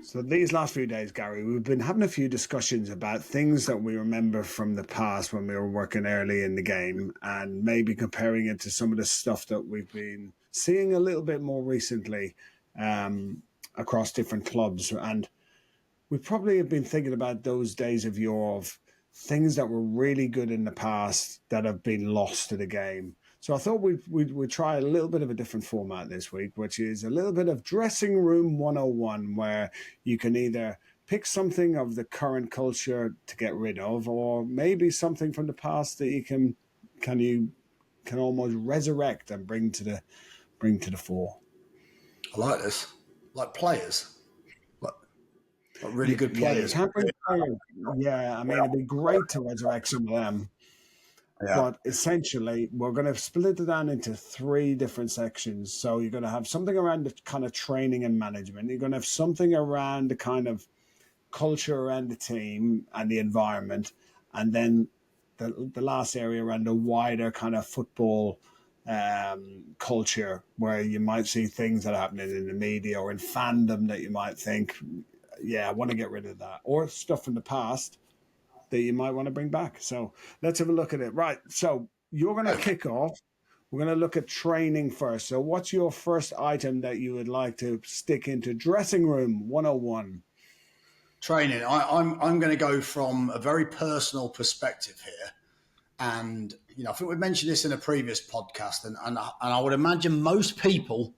So these last few days, Gary, we've been having a few discussions about things that we remember from the past when we were working early in the game, and maybe comparing it to some of the stuff that we've been seeing a little bit more recently across different clubs. And we probably have been thinking about those days of yore of things that were really good in the past that have been lost to the game. So I thought we'd try a little bit of a different format this week, which is a little bit of dressing room 101, where you can either pick something of the current culture to get rid of, or maybe something from the past that you can almost resurrect and bring to the fore. I like this. Like players. Like really good players. Yeah, I mean, it'd be great to resurrect some of them. Yeah. But essentially, we're going to split it down into three different sections. So you're going to have something around the kind of training and management. You're going to have something around the kind of culture around the team and the environment. And then the last area around the wider kind of football culture, where you might see things that are happening in the media or in fandom that you might think, yeah, I want to get rid of that. Or stuff from the past that you might want to bring back. So let's have a look at it. Right. So you're going to kick off. We're going to look at training first. So what's your first item that you would like to stick into dressing room 101? Training. I'm going to go from a very personal perspective here. And, I think we mentioned this in a previous podcast, and I would imagine most people,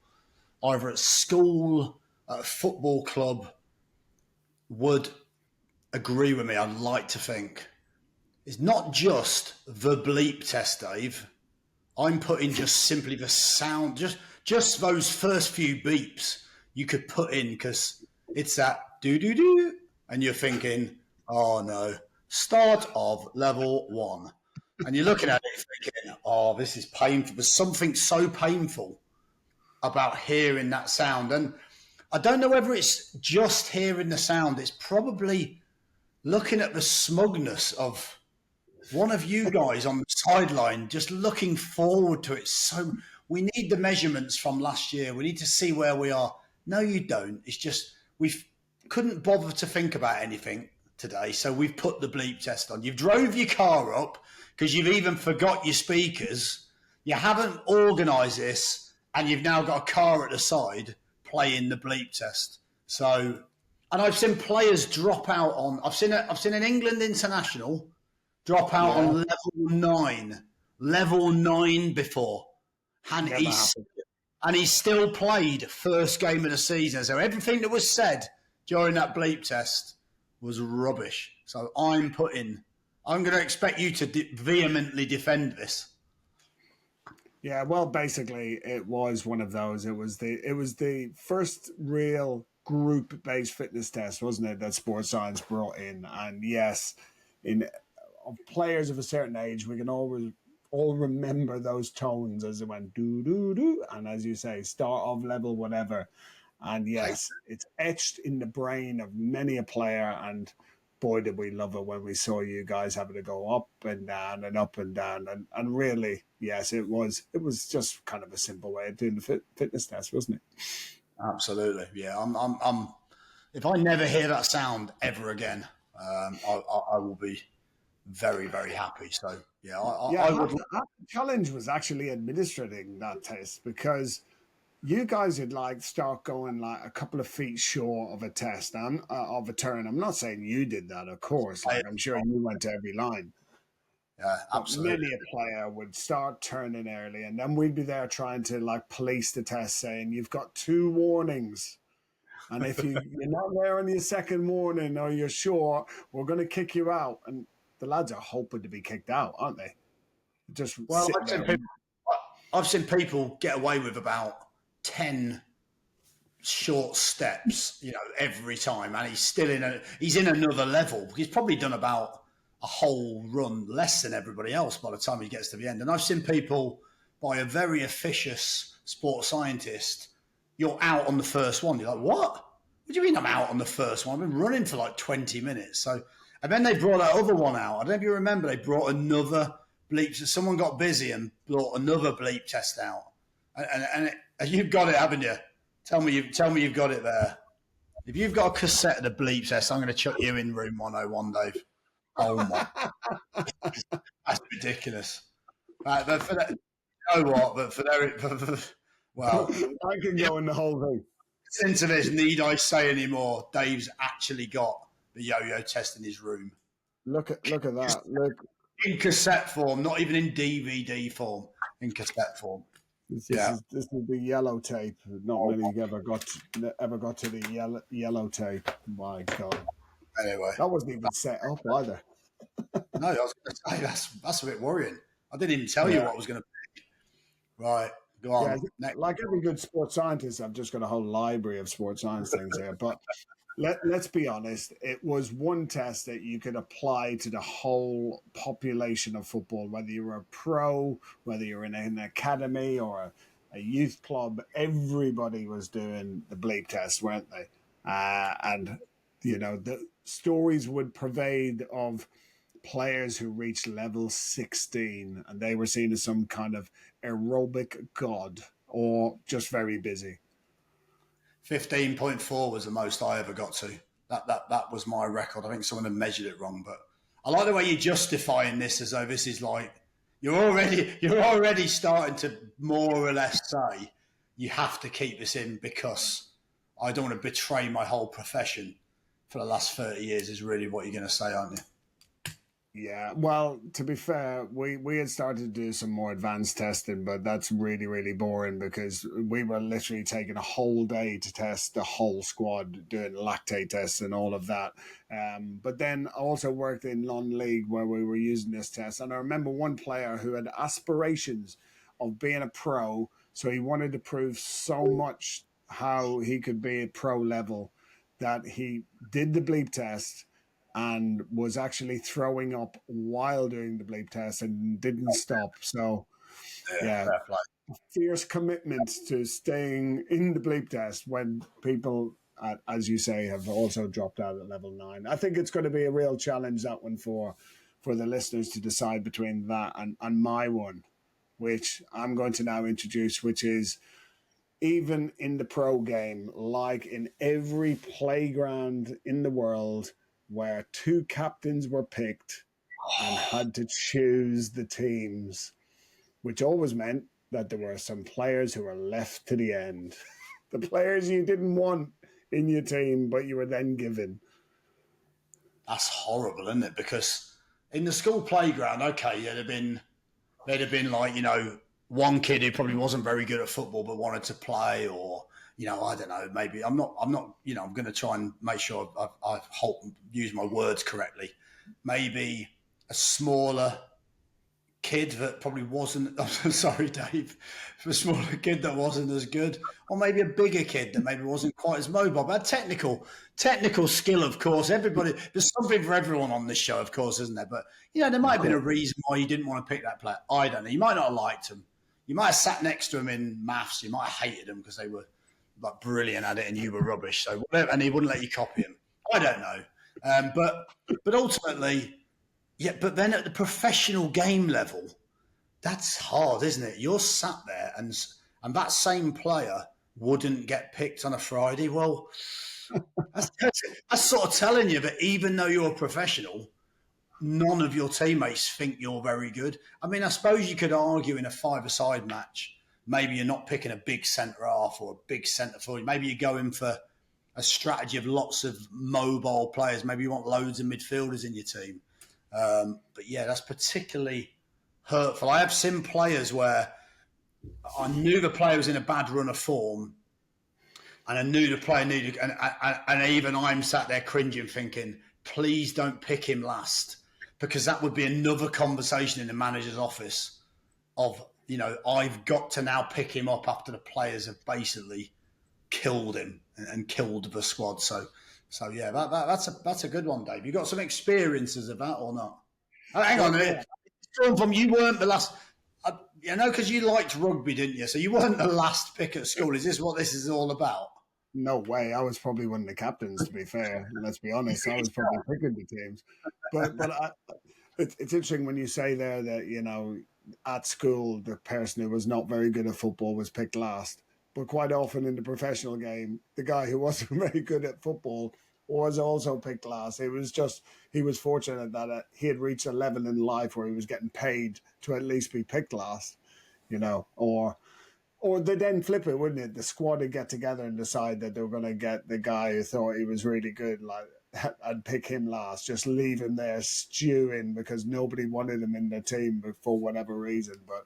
either at school, at a football club, would agree with me, I'd like to think. It's not just the bleep test, Dave. I'm putting just simply the sound, just those first few beeps you could put in, because it's that do-do-do, and you're thinking, oh no, start of level 1. And you're looking at it thinking, oh, this is painful. There's something so painful about hearing that sound. And I don't know whether it's just hearing the sound. It's probably looking at the smugness of one of you guys on the sideline, just looking forward to it. So we need the measurements from last year. We need to see where we are. No, you don't. It's just we couldn't bother to think about anything today, so we've put the bleep test on. You've drove your car up because you've even forgot your speakers. You haven't organised this, and you've now got a car at the side playing the bleep test. So, and I've seen players drop out on. I've seen an England international drop out on level 9 before, and he's still played first game of the season. So everything that was said during that bleep test was rubbish. So I'm going to expect you to vehemently defend this. Yeah, well, basically, it was one of those. It was the first real group-based fitness test, wasn't it, that sports science brought in? And yes, of players of a certain age, we can always all remember those tones as it went do do do, and as you say, start of level whatever. And yes, it's etched in the brain of many a player. And boy, did we love it when we saw you guys having to go up and down and up and down. And really, yes, it was just kind of a simple way of doing the fitness test, wasn't it? Absolutely, yeah. I'm if I never hear that sound ever again, I will be very, very happy. So yeah, I would. That challenge was actually administering that test, because you guys would start going a couple of feet short of a test and of a turn. I'm not saying you did that, of course. I'm sure you went to every line. Yeah, absolutely. Many a player would start turning early, and then we'd be there trying to police the test, saying you've got 2 warnings, and if you're not there on your second warning or you're short, we're going to kick you out. And the lads are hoping to be kicked out, aren't they? I've seen people get away with about 10 short steps, every time, and he's in another level. He's probably done about a whole run less than everybody else by the time he gets to the end. And I've seen people, by a very officious sports scientist, you're out on the first one. You're like, what? What do you mean I'm out on the first one? I've been running for 20 minutes. So, and then they brought that other one out. I don't know if you remember, they brought another bleep. Someone got busy and brought another bleep test out. And you've got it, haven't you? Tell me you've got it there. If you've got a cassette of the bleep test, I'm going to chuck you in room 101, Dave. Oh my, that's ridiculous. But for that, you know what? But well, I can go in the whole thing. Since this, need I say anymore? Dave's actually got the yo-yo test in his room. Look at that. Look in cassette form, not even in DVD form. In cassette form. This is the yellow tape. Not many ever got to the yellow tape. My God. Anyway, that wasn't even set up either. No, I was going to say that's a bit worrying. I didn't even tell you what I was going to pick. Right, go on. Yeah, like every good sports scientist, I've just got a whole library of sports science things here. But let's be honest, it was one test that you could apply to the whole population of football, whether you were a pro, whether you're in an academy or a youth club. Everybody was doing the bleep test, weren't they? And the stories would pervade of players who reached level 16 and they were seen as some kind of aerobic god or just very busy. 15.4 was the most I ever got to. That was my record. I think someone had measured it wrong, but I like the way you're justifying this as though this is like you're already starting to more or less say you have to keep this in because I don't want to betray my whole profession for the last 30 years is really what you're going to say, aren't you? Yeah, well, to be fair, we had started to do some more advanced testing, but that's really, really boring because we were literally taking a whole day to test the whole squad, doing lactate tests and all of that. But then I also worked in non-league where we were using this test. And I remember one player who had aspirations of being a pro, so he wanted to prove so much how he could be at pro level that he did the bleep test and was actually throwing up while doing the bleep test and didn't stop. So, yeah, fierce commitment to staying in the bleep test when people, as you say, have also dropped out at level 9. I think it's going to be a real challenge, that one, for the listeners to decide between that and my one, which I'm going to now introduce, which is even in the pro game, like in every playground in the world, where 2 captains were picked and had to choose the teams, which always meant that there were some players who were left to the end. The players you didn't want in your team, but you were then given. That's horrible, isn't it? Because in the school playground, okay, there'd have been like, one kid who probably wasn't very good at football but wanted to play, or I don't know, maybe I'm not, I'm going to try and make sure I use my words correctly. Maybe a smaller kid that probably wasn't, I'm sorry, Dave, a smaller kid that wasn't as good, or maybe a bigger kid that maybe wasn't quite as mobile, but technical skill, of course. There's something for everyone on this show, of course, isn't there? But, there might have been a reason why you didn't want to pick that player. I don't know. You might not have liked him. You might have sat next to him in maths. You might have hated him because they were like brilliant at it and you were rubbish. So whatever, and he wouldn't let you copy him. I don't know. But ultimately, yeah, but then at the professional game level, that's hard, isn't it? You're sat there and that same player wouldn't get picked on a Friday. Well, that's sort of telling you that even though you're a professional, none of your teammates think you're very good. I mean, I suppose you could argue in a 5-a-side match, maybe you're not picking a big centre half or a big centre forward. Maybe you're going for a strategy of lots of mobile players. Maybe you want loads of midfielders in your team. But yeah, that's particularly hurtful. I have seen players where I knew the player was in a bad run of form, and I knew the player needed, and even I'm sat there cringing, thinking, please don't pick him last, because that would be another conversation in the manager's office of, I've got to now pick him up after the players have basically killed him and killed the squad. So yeah, that's a good one, Dave. You got some experiences of that or not? Oh, hang on a minute. From you weren't the last. Because you liked rugby, didn't you? So you weren't the last pick at school. Is this what this is all about? No way. I was probably one of the captains, to be fair. Let's be honest. I was probably picking the teams. But it's interesting when you say there that, at school, the person who was not very good at football was picked last. but quite often in the professional game, the guy who wasn't very good at football was also picked last. He was fortunate that he had reached a level in life where he was getting paid to at least be picked last, or they then flip it, wouldn't it? The squad would get together and decide that they were going to get the guy who thought he was really good, and pick him last. Just leave him there stewing because nobody wanted him in their team for whatever reason. But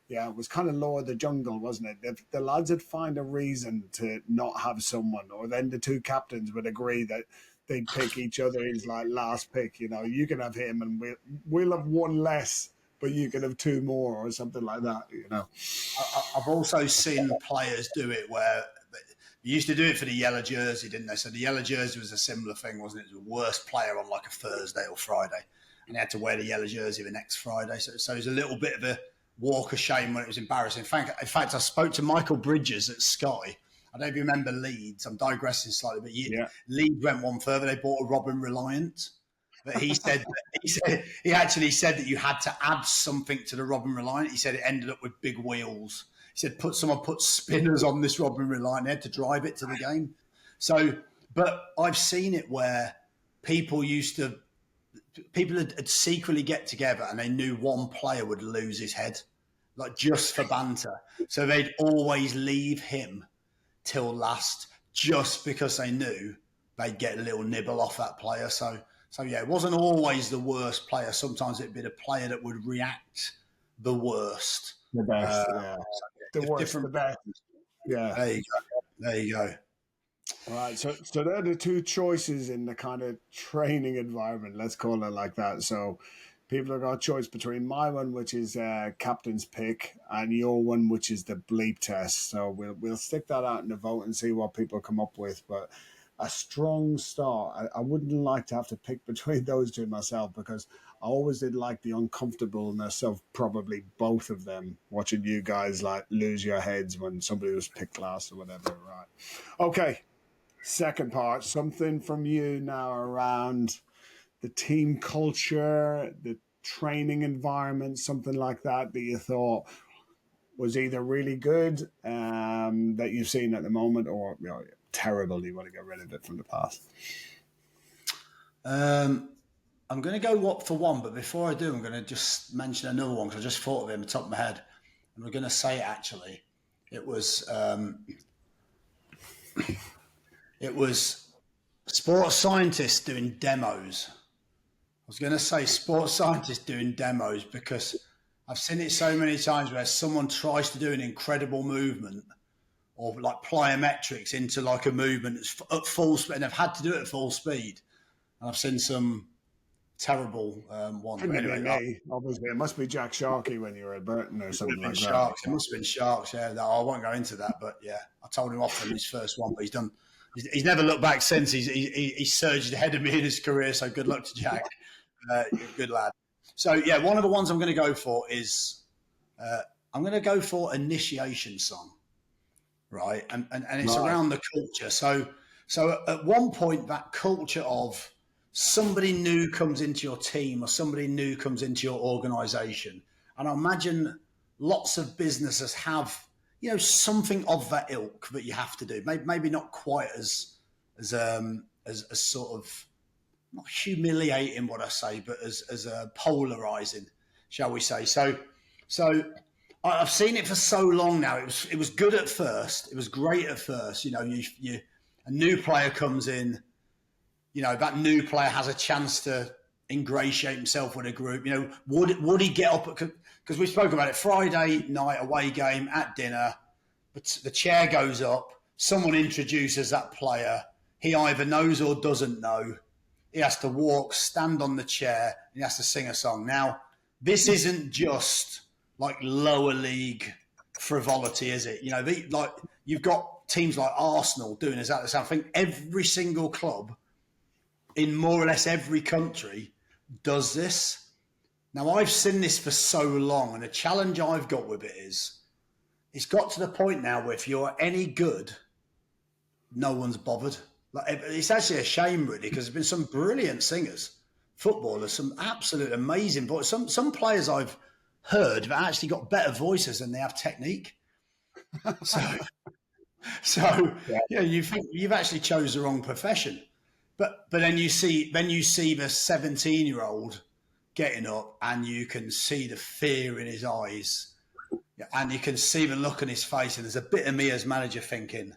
yeah, it was kind of law of the jungle, wasn't it? The lads would find a reason to not have someone, or then the two captains would agree that they'd pick each other as last pick. You can have him, and we'll have one less, but you can have two more, or something like that. I've also seen players do it where they used to do it for the yellow jersey, didn't they? So the yellow jersey was a similar thing, wasn't it? It was the worst player on a Thursday or Friday, and they had to wear the yellow jersey the next Friday. So it was a little bit of a walk of shame when it was embarrassing. In fact, I spoke to Michael Bridges at Sky. I don't know if you remember Leeds. I'm digressing slightly, but Leeds went one further. They bought a Robin Reliant. But he actually said that you had to add something to the Robin Reliant. He said it ended up with big wheels. He said someone put spinners on this Robin Reliant. They had to drive it to the game. So, but I've seen it where people had secretly get together and they knew one player would lose his head, just for banter. So they'd always leave him till last just because they knew they'd get a little nibble off that player. So yeah, it wasn't always the worst player. Sometimes it'd be the player that would react the worst. The best, yeah. The worst, the best. Yeah. There you go. All right. So there are the two choices in the kind of training environment, let's call it like that. So people have got a choice between my one, which is captain's pick, and your one, which is the bleep test. So we'll stick that out in the vote and see what people come up with. But a strong start. I wouldn't like to have to pick between those two myself, because I always did like the uncomfortableness of probably both of them, watching you guys lose your heads when somebody was picked last or whatever. Right. Okay. Second part, something from you now around the team culture, the training environment, something like that you thought was either really good that you've seen at the moment, or terrible, you want to get rid of it from the past. I'm going to go for one, but before I do, I'm going to just mention another one because I just thought of it on the top of my head, and we're going to say it actually. It was sports scientists doing demos. I was going to say sports scientists doing demos because I've seen it so many times where someone tries to do an incredible movement or plyometrics into a movement that's at full speed, and they've had to do it at full speed. And I've seen some terrible ones. Anyway, obviously, it must be Jack Sharkey when you were at Burton or something like Sharks. It must have been Sharks, yeah. I won't go into that, but yeah, I told him off from his first one, but he's never looked back since. He's surged ahead of me in his career, so good luck to Jack. Good lad. So yeah, one of the ones I'm going to go for is I'm going to go for Initiation Song, right? And it's around the culture. So at one point, that culture of somebody new comes into your team or somebody new comes into your organization. And I imagine lots of businesses have, something of that ilk that you have to do. Maybe not quite as sort of, not humiliating what I say, but as polarizing, shall we say. So I've seen it for so long now. It was good at first. It was great at first. A new player comes in, that new player has a chance to ingratiate himself with a group. Would he get up? Because we spoke about it, Friday night away game at dinner, but the chair goes up, someone introduces that player. He either knows or doesn't know. He has to walk, stand on the chair, and he has to sing a song. Now, this isn't just lower league frivolity, is it? You've got teams like Arsenal doing exactly the same. I think every single club in more or less every country does this. Now, I've seen this for so long, and the challenge I've got with it is it's got to the point now where if you're any good, no one's bothered. It's actually a shame, really, because there's been some brilliant singers, footballers, some absolute amazing voices. Some players I've heard have actually got better voices than they have technique. So So yeah, you think you've actually chose the wrong profession. But then you see the 17-year-old getting up, and you can see the fear in his eyes, and you can see the look on his face. And there's a bit of me as manager thinking,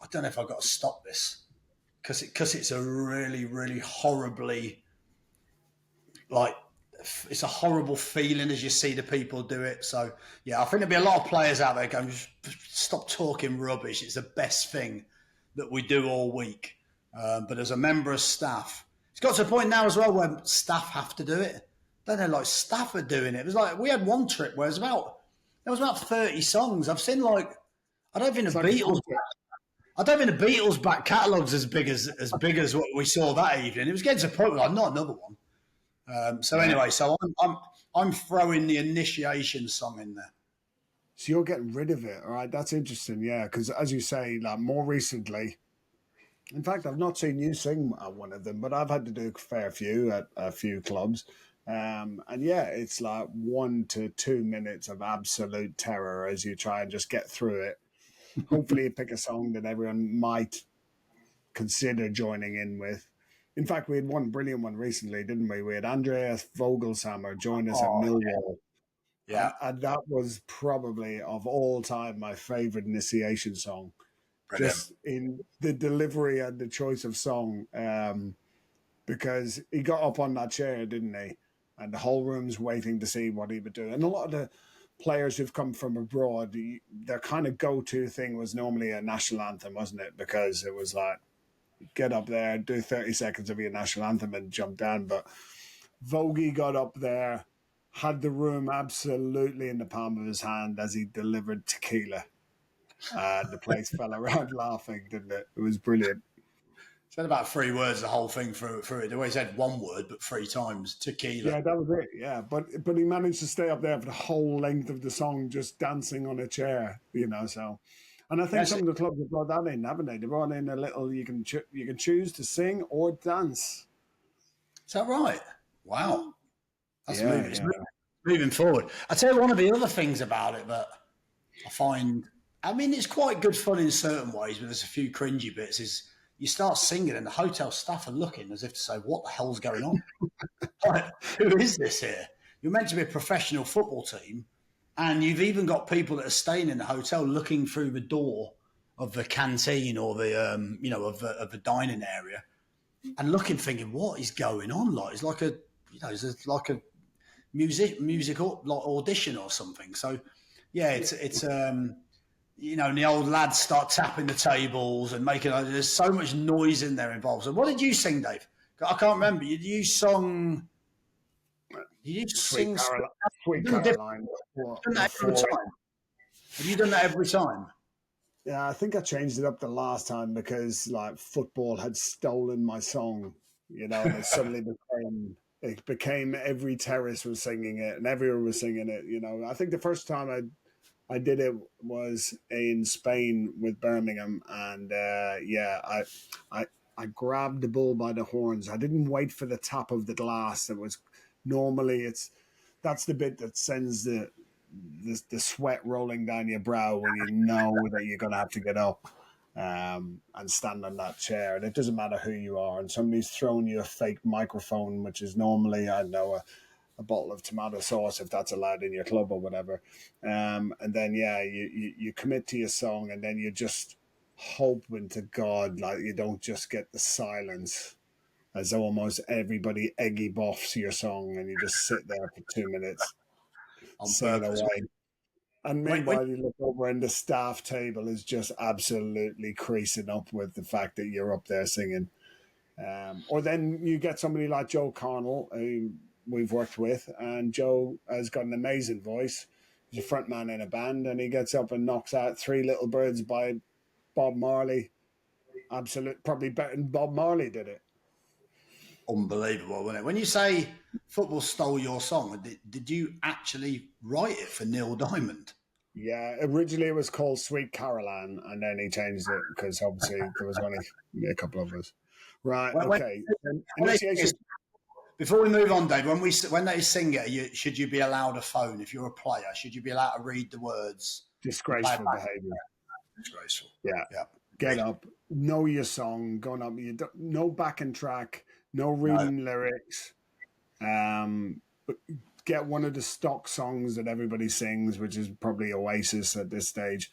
I don't know if I've got to stop this, because it's a really, really horribly, like, it's a horrible feeling as you see the people do it. So yeah, I think there'll be a lot of players out there going, just stop talking rubbish. It's the best thing that we do all week. But as a member of staff, it's got to a point now as well where staff have to do it. Don't know, like, staff are doing it. It was like, we had one trip where there was about 30 songs. I've seen, like, I don't think the Beatles. I don't think the Beatles' back catalogue's as big as what we saw that evening. It was getting to a point where, like, not another one. Anyway, so I'm throwing the initiation song in there. So you're getting rid of it, all right? That's interesting, yeah. Because as you say, like, more recently, in fact, I've not seen you sing at one of them, but I've had to do a fair few at a few clubs. And yeah, it's like 1 to 2 minutes of absolute terror as you try and just get through it. Hopefully, you pick a song that everyone might consider joining in with. In fact, we had one brilliant one recently, didn't we? We had Andreas Vogelsammer join us at Millwall. Yeah. And that was probably, of all time, my favourite initiation song. Brilliant. Just in the delivery and the choice of song, because he got up on that chair, didn't he? And the whole room's waiting to see what he would do. And a lot of the players who've come from abroad, their kind of go-to thing was normally a national anthem, wasn't it? Because it was like, get up there, do 30 seconds of your national anthem and jump down. But Vogie got up there, had the room absolutely in the palm of his hand as he delivered Tequila. The place fell around laughing, didn't it? It was brilliant. Said about 3 words the whole thing through it. They always had one word, but 3 times. Tequila. Yeah, that was it. Yeah, but he managed to stay up there for the whole length of the song, just dancing on a chair. So. And I think some of the clubs have brought that in, haven't they? They brought in a little. You can choose to sing or dance. Is that right? Wow, that's moving forward. I tell you, one of the other things about it that I find, I mean, it's quite good fun in certain ways, but there's a few cringy bits. Is you start singing and the hotel staff are looking as if to say, "What the hell's going on? Like, who is this here? You're meant to be a professional football team." And you've even got people that are staying in the hotel looking through the door of the canteen or the, of the dining area, and looking, thinking, "What is going on?" Like, it's like it's like a musical like audition or something. So, yeah, it's and the old lads start tapping the tables and making. There's so much noise in there involved. So, what did you sing, Dave? I can't remember. You sung. You Sweet Caroline. Have you done that every time? Yeah, I think I changed it up the last time because like football had stolen my song, and it suddenly became every terrace was singing it and everyone was singing it. I think the first time I did it was in Spain with Birmingham, and I grabbed the bull by the horns. I didn't wait for the tap of the glass. It was normally that's the bit that sends the sweat rolling down your brow when you know that you're going to have to get up and stand on that chair. And it doesn't matter who you are. And somebody's thrown you a fake microphone, which is normally, I know, a bottle of tomato sauce, if that's allowed in your club or whatever. And then, you commit to your song, and then you just hoping to God, like, you don't just get the silence as almost everybody eggy boffs your song and you just sit there for 2 minutes. Singing away. And meanwhile, you look over and the staff table is just absolutely creasing up with the fact that you're up there singing. Or then you get somebody like Joe Connell, who we've worked with, and Joe has got an amazing voice. He's a front man in a band, and he gets up and knocks out Three Little Birds by Bob Marley. Probably better than Bob Marley did it. Unbelievable, wasn't it? When you say football stole your song, did you actually write it for Neil Diamond? Yeah, originally it was called Sweet Carolan, and then he changed it because obviously there was only a couple of us. Right, okay. Before we move on, Dave, when they sing it, should you be allowed a phone if you're a player? Should you be allowed to read the words? Disgraceful behaviour. Disgraceful. Yeah. Yeah. Get up, know your song, going up. No backing track, no No. reading lyrics. But get one of the stock songs that everybody sings, which is probably Oasis at this stage.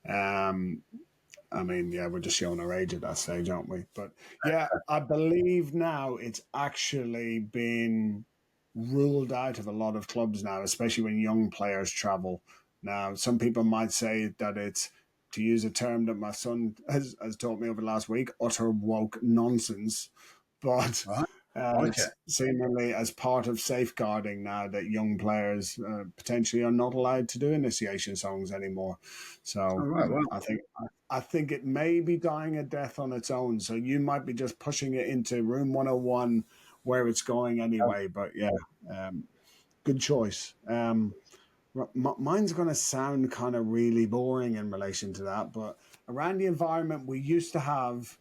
Um, I mean, yeah, we're just showing our age at that stage, aren't we? But yeah, I believe now it's actually been ruled out of a lot of clubs now, especially when young players travel. Now, some people might say that it's, to use a term that my son has taught me over the last week, utter woke nonsense. But Right. Like it. it's seemingly as part of safeguarding now that young players potentially are not allowed to do initiation songs anymore. All So right. Well, I think it may be dying a death on its own. So you might be just pushing it into room 101 where it's going anyway. But yeah, good choice. Mine's going to sound kind of really boring in relation to that, but around the environment, we used to have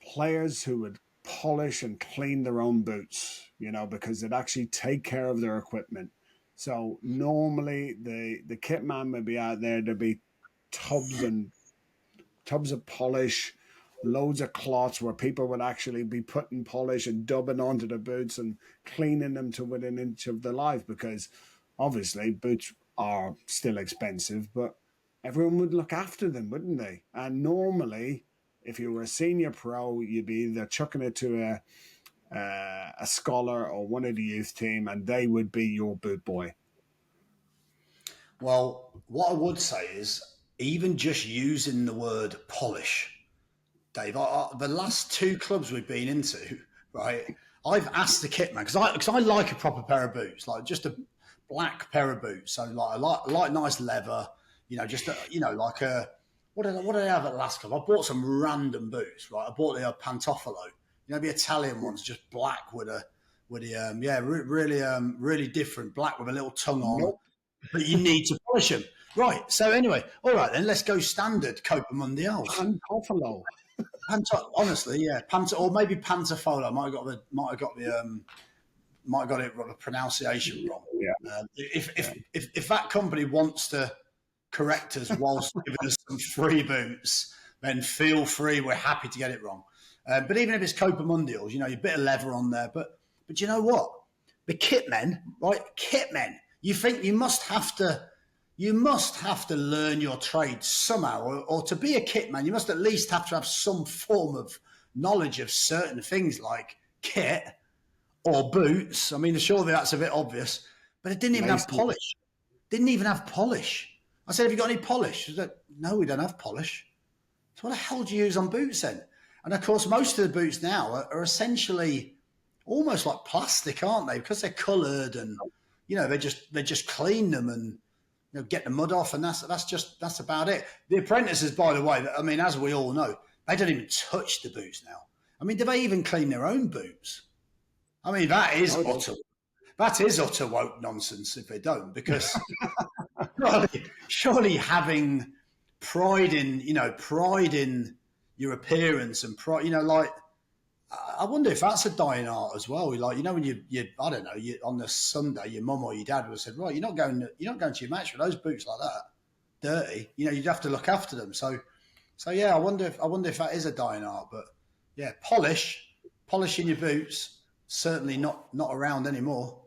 players who would polish and clean their own boots, because they'd actually take care of their equipment. So normally the kit man would be out there, there'd be tubs and tubs of polish, loads of cloths where people would actually be putting polish and dubbing onto the boots and cleaning them to within an inch of their life, because obviously boots are still expensive, but everyone would look after them, wouldn't they? And normally, if you were a senior pro, you'd be either chucking it to a scholar or one of the youth team, and they would be your boot boy. well, what I would say is even just using the word polish, Dave, the last two clubs we've been into, right? I've asked the kit man because I like a proper pair of boots, like just a black pair of boots. So like I like nice leather, just like a what did I have at the last club? I bought some random boots, right? I bought the Pantofolo, the Italian ones, just black really different, black with a little tongue on, Nope. but you need to polish them. Right. So anyway, all right then, let's go standard Copa Mundials. Pantofolo. Honestly, yeah, or maybe Pantofolo. Might have got it the pronunciation wrong. Yeah. If that company wants to correct us whilst giving us some free boots, then feel free. We're happy to get it wrong. But even if it's Copa Mundials, a bit of leather on there. But you know what? The kit men, right? Kit men. You think you must have to learn your trade somehow, or to be a kit man, you must at least have to have some form of knowledge of certain things like kit or boots. I mean, surely that's a bit obvious, but it didn't even have polish. Didn't even have polish. I said, have you got any polish? She said, no, we don't have polish. So what the hell do you use on boots then? And of course, most of the boots now are essentially almost like plastic, aren't they? Because they're coloured and, they just clean them and, get the mud off, and that's about it. The apprentices, by the way, I mean, as we all know, they don't even touch the boots now. I mean, do they even clean their own boots? I mean, that is utter woke nonsense if they don't, because surely having pride in your appearance and pride, like, I wonder if that's a dying art as well. Like, when you I don't know, on the Sunday, your mum or your dad would have said, right, you're not going to your match with those boots like that, dirty. You'd have to look after them. So yeah, I wonder if that is a dying art. But yeah, polishing your boots, certainly not around anymore.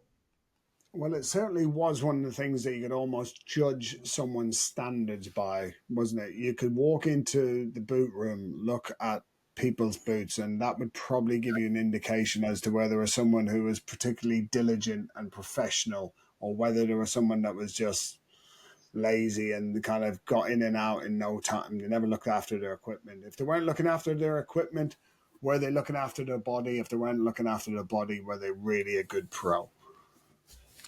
Well, it certainly was one of the things that you could almost judge someone's standards by, wasn't it? You could walk into the boot room, look at people's boots, and that would probably give you an indication as to whether there was someone who was particularly diligent and professional, or whether there was someone that was just lazy and kind of got in and out in no time. They never looked after their equipment. If they weren't looking after their equipment, were they looking after their body? If they weren't looking after their body, were they really a good pro?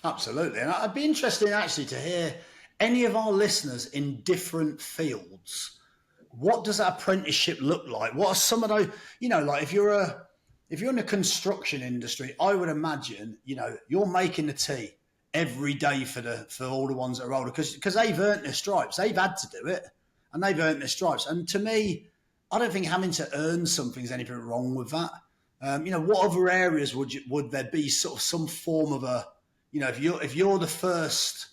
Absolutely. And I'd be interested actually to hear any of our listeners in different fields. What does that apprenticeship look like? What are some of those, like if you're in the construction industry, I would imagine, you're making the tea every day for all the ones that are older, because they've earned their stripes. They've had to do it and they've earned their stripes. And to me, I don't think having to earn something is anything wrong with that. What other areas would there be sort of some form of a, if you're the first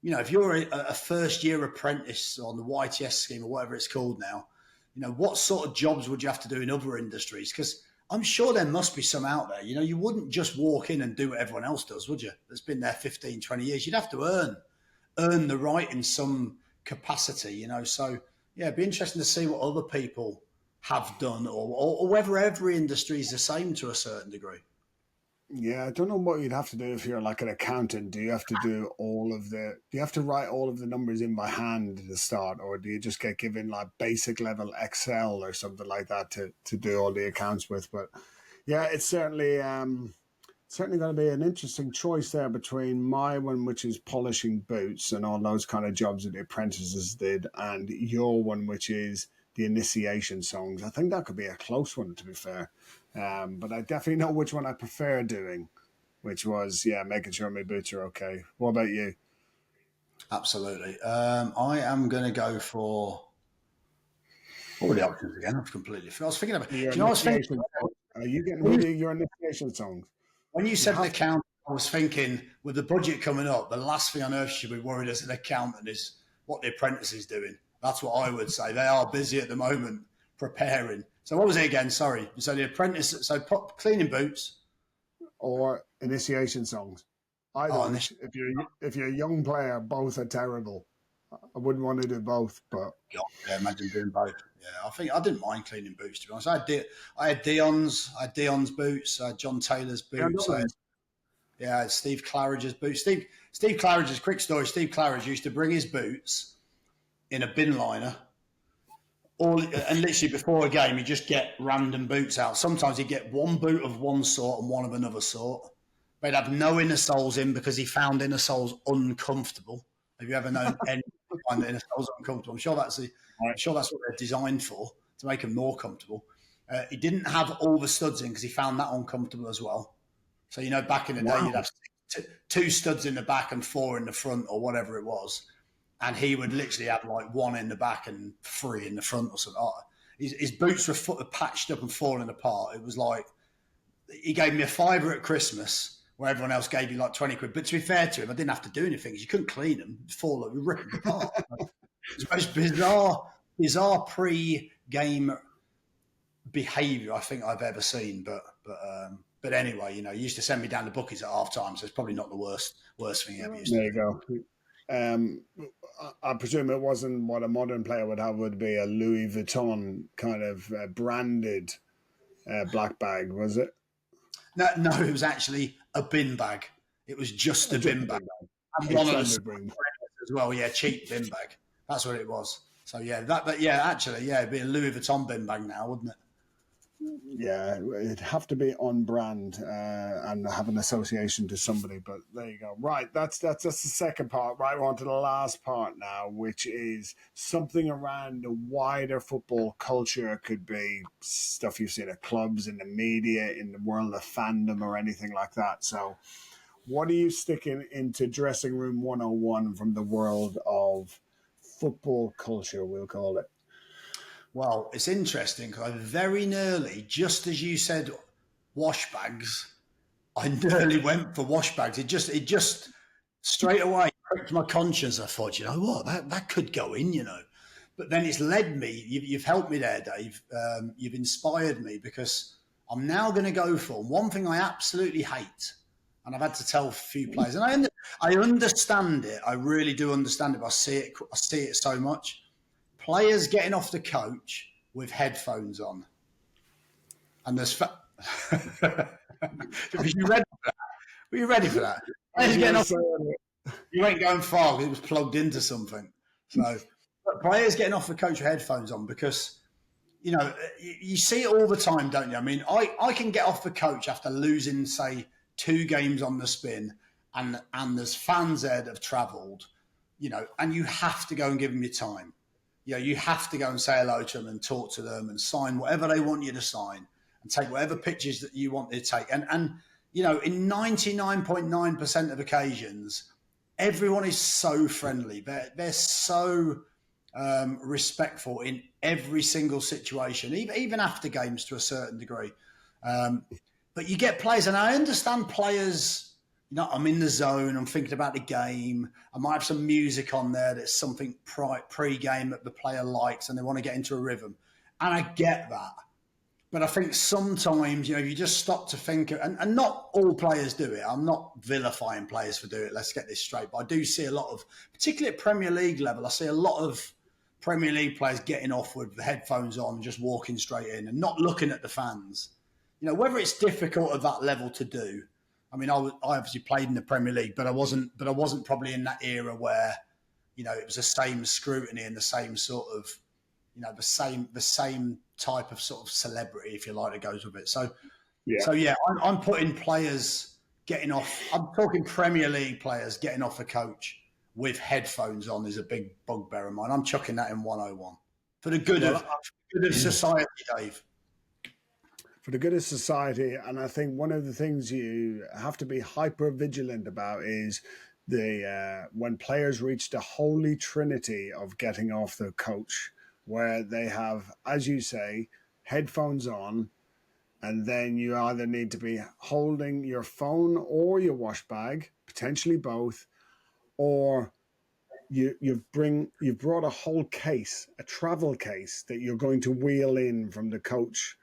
if you're a first year apprentice on the YTS scheme or whatever it's called now, what sort of jobs would you have to do in other industries? Because I'm sure there must be some out there. You wouldn't just walk in and do what everyone else does, would you? That's been there 15, 20 years. You'd have to earn the right in some capacity, So, yeah, it'd be interesting to see what other people have done or whether every industry is the same to a certain degree. Yeah, I don't know what you'd have to do if you're like an accountant. Do you have to write all of the numbers in by hand at the start, or do you just get given like basic level Excel or something like that to do all the accounts with? But yeah, it's certainly going to be an interesting choice there between my one, which is polishing boots and all those kind of jobs that the apprentices did, and your one, which is the initiation songs. I think that could be a close one, to be fair. But I definitely know which one I prefer doing, which was, making sure my boots are okay. What about you? Absolutely. I am going to go for, what were the options again? I've completely. I was thinking about. Do Your you know? I was thinking. initiation song. Are you getting rid of your initiation songs? When you You said an have to. accountant, I was thinking with the budget coming up, the last thing on earth you should be worried as an accountant is what the apprentice is doing. That's what I would say. They are busy at the moment preparing. So what was it again? Sorry. So the apprentice, cleaning boots. Or initiation songs. Either Oh, and this, which, if you're a young player, both are terrible. I wouldn't want to do both, but God, yeah, imagine doing both. Yeah, I think I didn't mind cleaning boots, to be honest. I had Dion's boots, I had John Taylor's yeah, boots. I had Steve Claridge's boots. Steve Claridge's, quick story, Steve Claridge used to bring his boots in a bin liner. And literally before a game, he'd just get random boots out. Sometimes he'd get one boot of one sort and one of another sort. But he'd have no inner soles in because he found inner soles uncomfortable. Have you ever known anyone find the inner soles uncomfortable? I'm sure that's what they're designed for, to make them more comfortable. He didn't have all the studs in because he found that uncomfortable as well. So, back in the day, you'd have two studs in the back and four in the front or whatever it was. And he would literally have like one in the back and three in the front or something. His boots were patched up and falling apart. It was like, he gave me a fiver at Christmas where everyone else gave you like 20 quid. But to be fair to him, I didn't have to do anything because you couldn't clean them. Fall, rip them apart. It's the most bizarre pre-game behaviour I think I've ever seen. But anyway, he used to send me down the bookies at half time, so it's probably not the worst thing he ever used to do. there you go. I presume it wasn't what a modern player would have, would be a Louis Vuitton kind of branded black bag, was it? No, it was actually a bin bag. It was just a bin bag. And one of the as well, cheap bin bag. That's what it was. So it'd be a Louis Vuitton bin bag now, wouldn't it? Yeah, it'd have to be on brand and have an association to somebody. But there you go. Right, that's just the second part. Right, we're on to the last part now, which is something around the wider football culture. It could be stuff you've seen at clubs, in the media, in the world of fandom, or anything like that. So, what are you sticking into dressing room 101 from the world of football culture? We'll call it. Well, it's interesting because I very nearly, just as you said, wash bags, I nearly went for wash bags. It just straight away pricked my conscience. I thought, you know what, that could go in, But then it's led me. You've helped me there, Dave. You've inspired me because I'm now going to go for one thing I absolutely hate, and I've had to tell a few players, and I understand it. I really do understand it. But I see it so much. Players getting off the coach with headphones on. And there's... Were you ready for that? Were you ready for that? Players getting off... You ain't going far because it was plugged into something. So, but players getting off the coach with headphones on because, you see it all the time, don't you? I mean, I can get off the coach after losing, say, 2 games on the spin and there's fans there that have travelled, and you have to go and give them your time. You have to go and say hello to them and talk to them and sign whatever they want you to sign and take whatever pictures that you want to take. And in 99.9% of occasions, everyone is so friendly. They're so respectful in every single situation, even after games to a certain degree. But you get players, and I understand players, I'm in the zone. I'm thinking about the game. I might have some music on there that's something pre-game that the player likes, and they want to get into a rhythm. And I get that. But I think sometimes, you just stop to think, and not all players do it. I'm not vilifying players for doing it. Let's get this straight. But I do see a lot of, particularly at Premier League level, I see a lot of Premier League players getting off with the headphones on, just walking straight in and not looking at the fans. Whether it's difficult at that level to do. I mean, I obviously played in the Premier League, but I wasn't probably in that era where, it was the same scrutiny and the same sort of, the same type of sort of celebrity, if you like, that goes with it. So I'm putting players getting off. I'm talking Premier League players getting off a coach with headphones on is a big bugbear of mine. I'm chucking that in 101 for the good of society, Dave. For the good of society, and I think one of the things you have to be hyper vigilant about is the when players reach the holy trinity of getting off the coach, where they have, as you say, headphones on, and then you either need to be holding your phone or your wash bag, potentially both, or you've brought a whole case, a travel case that you're going to wheel in from the coach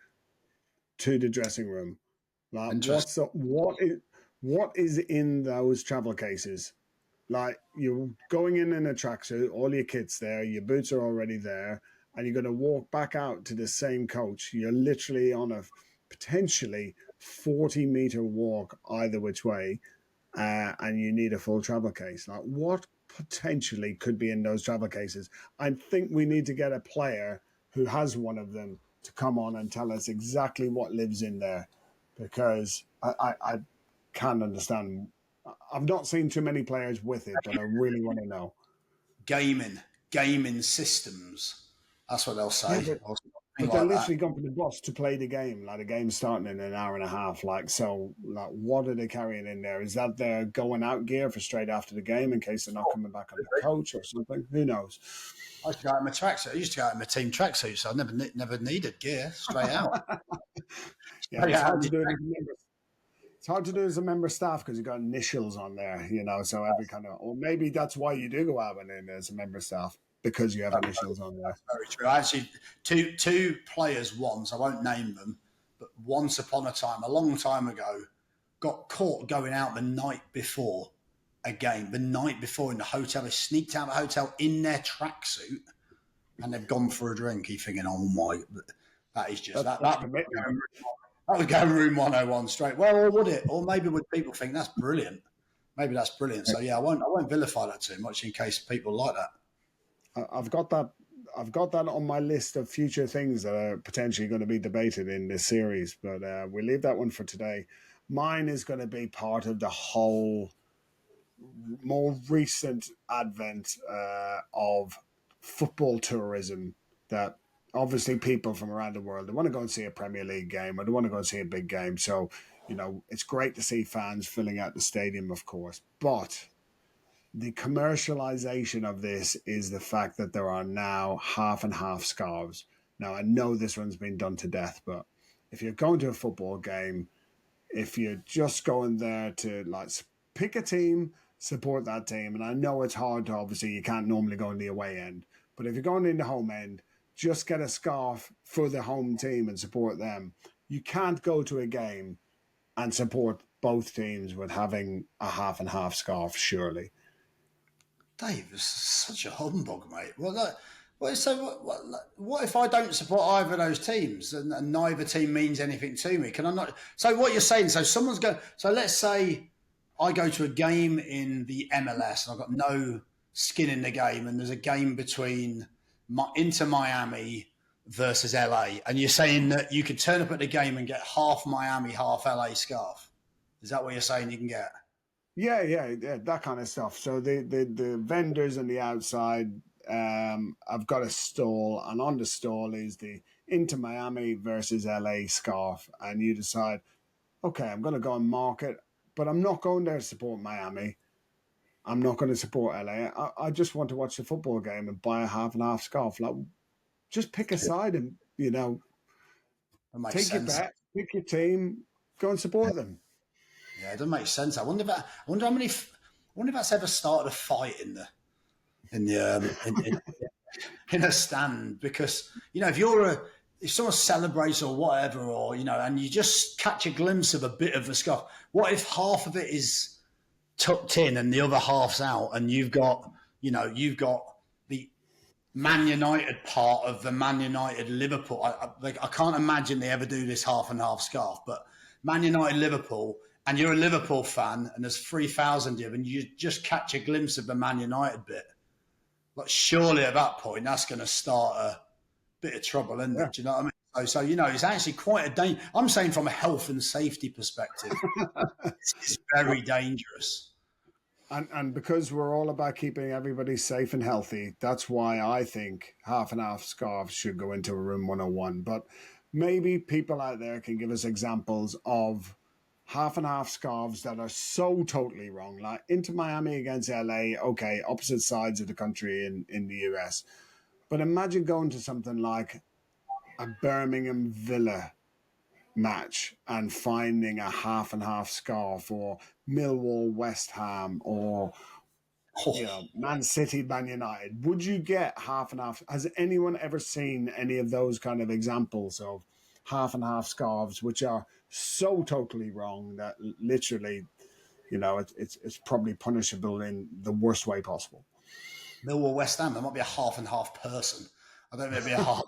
to the dressing room. Like, what is in those travel cases? Like, you're going in a tracksuit, all your kit's there, your boots are already there, and you're going to walk back out to the same coach. You're literally on a potentially 40-meter walk either which way, and you need a full travel case. Like, what potentially could be in those travel cases? I think we need to get a player who has one of them to come on and tell us exactly what lives in there, because I can't understand. I've not seen too many players with it, but I really want to know. Gaming systems. That's what they'll say. Yeah, but they're literally going for the bus to play the game. Like, the game's starting in an hour and a half. Like, so, like, what are they carrying in there? Is that their going out gear for straight after the game in case they're not coming back on the coach or something? Who knows? I used to go out in my tracksuit. I used to go out in my team tracksuit, so I never needed gear straight out. Yeah, it's hard to do it as a member. It's hard to do as a member of staff because you've got initials on there, so every kind of, or maybe that's why you do go out and in as a member of staff, because you have initials on there. That's very true. Actually, two players once, I won't name them, but once upon a time, a long time ago, got caught going out the night before a game, the night before in the hotel. They sneaked out of the hotel in their tracksuit and they've gone for a drink. You're thinking, oh my, that is just that was going room 101 straight. Well, or would it? Or maybe would people think that's brilliant? Maybe that's brilliant. So yeah, I won't vilify that too much in case people like that. I've got that on my list of future things that are potentially going to be debated in this series, but we'll leave that one for today. Mine is going to be part of the whole more recent advent of football tourism, that obviously people from around the world, they want to go and see a Premier League game or they want to go and see a big game. So, it's great to see fans filling out the stadium, of course, but the commercialization of this is the fact that there are now half and half scarves. Now, I know this one's been done to death, but if you're going to a football game, if you're just going there to pick a team, support that team, and I know it's hard to, obviously you can't normally go in the away end, but if you're going in the home end, just get a scarf for the home team and support them. You can't go to a game and support both teams with having a half and half scarf, surely. Dave is such a humbug, mate. What if I don't support either of those teams and neither team means anything to me? Can I not? So what you're saying, so someone's going, so let's say I go to a game in the MLS and I've got no skin in the game and there's a game between Inter Miami versus LA, and you're saying that you could turn up at the game and get half Miami, half LA scarf. Is that what you're saying you can get? Yeah, that kind of stuff. So the vendors on the outside, I've got a stall, and on the stall is the Inter Miami versus LA scarf, and you decide, okay, I'm going to go and market, but I'm not going there to support Miami. I'm not going to support LA. I just want to watch the football game and buy a half and half scarf. Like, just pick a side and, take your bet, pick your team, go and support them. Yeah, it doesn't make sense. I wonder how many. I wonder if that's ever started a fight in a stand, because if someone celebrates or whatever, or and you just catch a glimpse of a bit of the scarf. What if half of it is tucked in and the other half's out, and you've got the Man United part of the Man United Liverpool. I can't imagine they ever do this half and half scarf, but Man United Liverpool, and you're a Liverpool fan, and there's 3,000 of you, and you just catch a glimpse of the Man United bit. Like, surely at that point, that's going to start a bit of trouble, isn't it? Do you know what I mean? So it's actually quite a danger. I'm saying from a health and safety perspective, it's very dangerous. And because we're all about keeping everybody safe and healthy, that's why I think half and half scarves should go into a room 101. But maybe people out there can give us examples of half and half scarves that are so totally wrong. Like Inter Miami against LA, okay, opposite sides of the country in the US. But imagine going to something like a Birmingham Villa match and finding a half and half scarf, or Millwall West Ham, or Man City Man United. Would you get half and half? Has anyone ever seen any of those kind of examples of half and half scarves which are so totally wrong that literally, it's probably punishable in the worst way possible? Millwall West Ham, there might be a half and half person. I don't think there'd be a half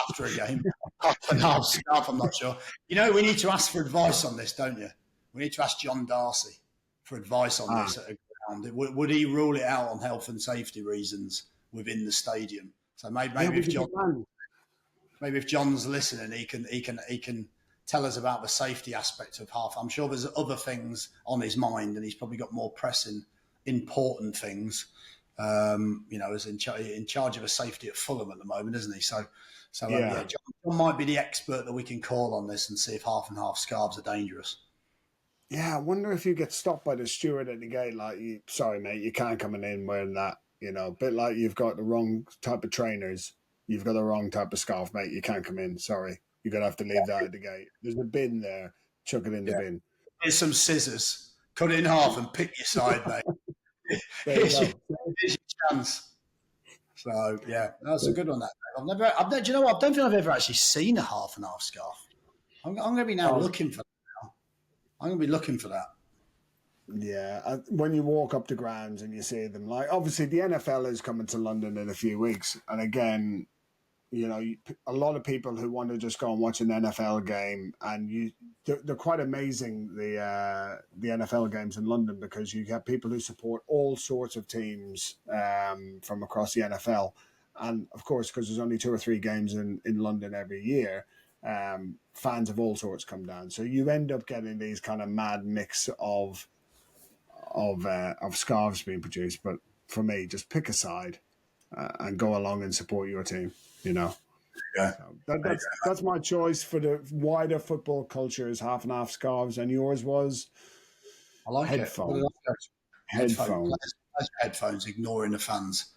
after a game. Half and half scarf, I'm not sure. We need to ask for advice on this, don't you? We need to ask John Darcy for advice on this at a ground. Would he rule it out on health and safety reasons within the stadium? So maybe if John's listening, he can tell us about the safety aspect of half. I'm sure there's other things on his mind, and he's probably got more pressing, important things. Is in charge of a safety at Fulham at the moment, isn't he? So John might be the expert that we can call on this and see if half and half scarves are dangerous. Yeah, I wonder if you get stopped by the steward at the gate, like, sorry, mate, you can't come in wearing that. A bit like you've got the wrong type of trainers, you've got the wrong type of scarf, mate, you can't come in. Sorry, you're gonna have to leave that at the gate. There's a bin there, chuck it in the bin. Here's some scissors, cut it in half and pick your side, mate. Here's your chance. So yeah, that's a good one. Do you know what? I don't think I've ever actually seen a half and half scarf. I'm going to be looking for that now. I'm going to be looking for that. Yeah, when you walk up the grounds and you see them, like, obviously the NFL is coming to London in a few weeks, and again, a lot of people who want to just go and watch an NFL game, and they're quite amazing, the NFL games in London, because you have people who support all sorts of teams from across the NFL, and of course, because there's only 2 or 3 games in London every year, fans of all sorts come down, so you end up getting these kind of mad mix of scarves being produced. But for me, just pick a side and go along and support your team. Yeah. So that's my choice for the wider football culture, is half and half scarves, and yours was I like headphones. Headphones, ignoring the fans.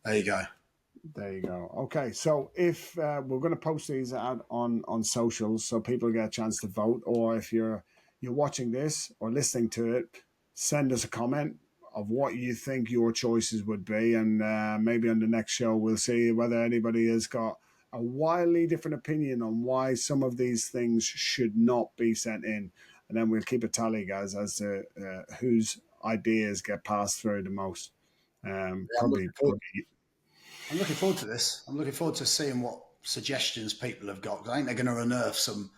There you go. Okay, so if we're going to post these out on socials, so people get a chance to vote, or if you're watching this or listening to it, send us a comment of what you think your choices would be, and maybe on the next show we'll see whether anybody has got a wildly different opinion on why some of these things should not be sent in, and then we'll keep a tally, guys, as to whose ideas get passed through the most. I'm looking forward to this. I'm looking forward to seeing what suggestions people have got. I think they're going to unearth some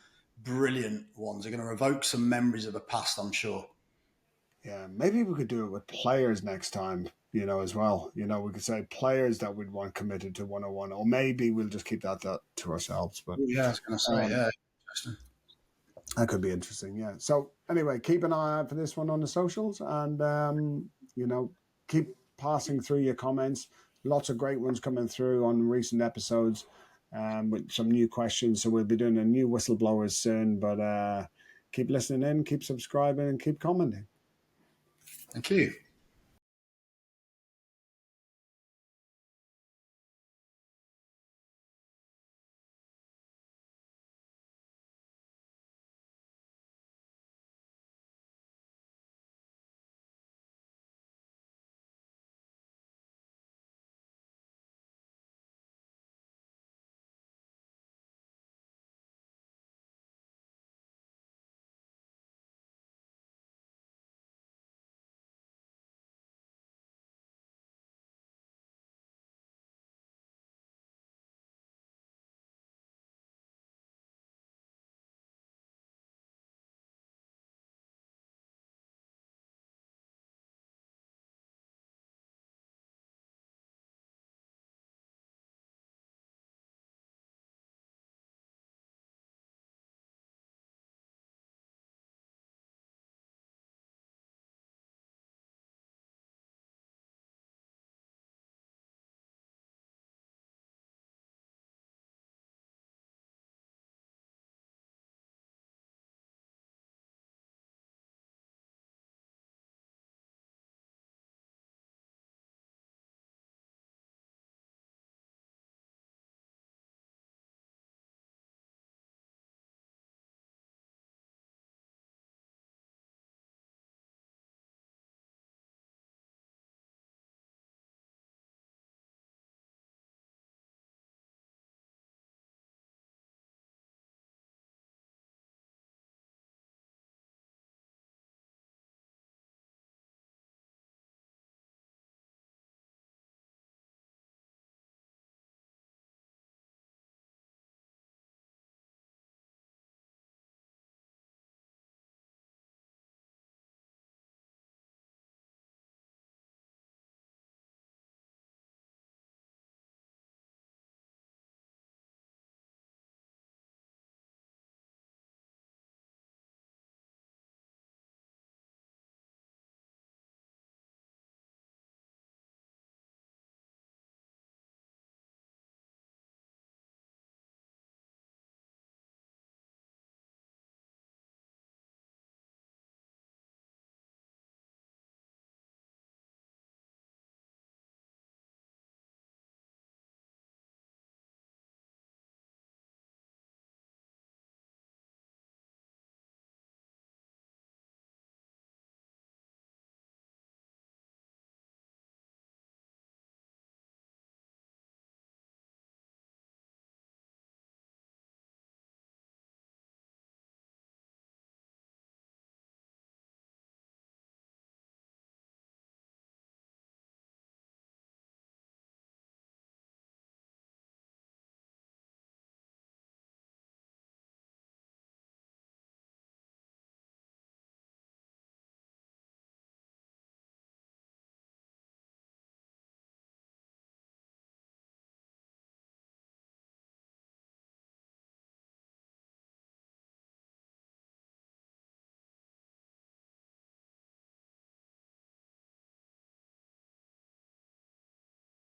brilliant ones. They're going to evoke some memories of the past, I'm sure. Yeah, maybe we could do it with players next time, as well. We could say players that we'd want committed to 101, or maybe we'll just keep that to ourselves. But yeah, I was going to say, interesting. That could be interesting, yeah. So anyway, keep an eye out for this one on the socials, and, keep passing through your comments. Lots of great ones coming through on recent episodes with some new questions. So we'll be doing a new whistleblowers soon, but keep listening in, keep subscribing, and keep commenting. Thank you.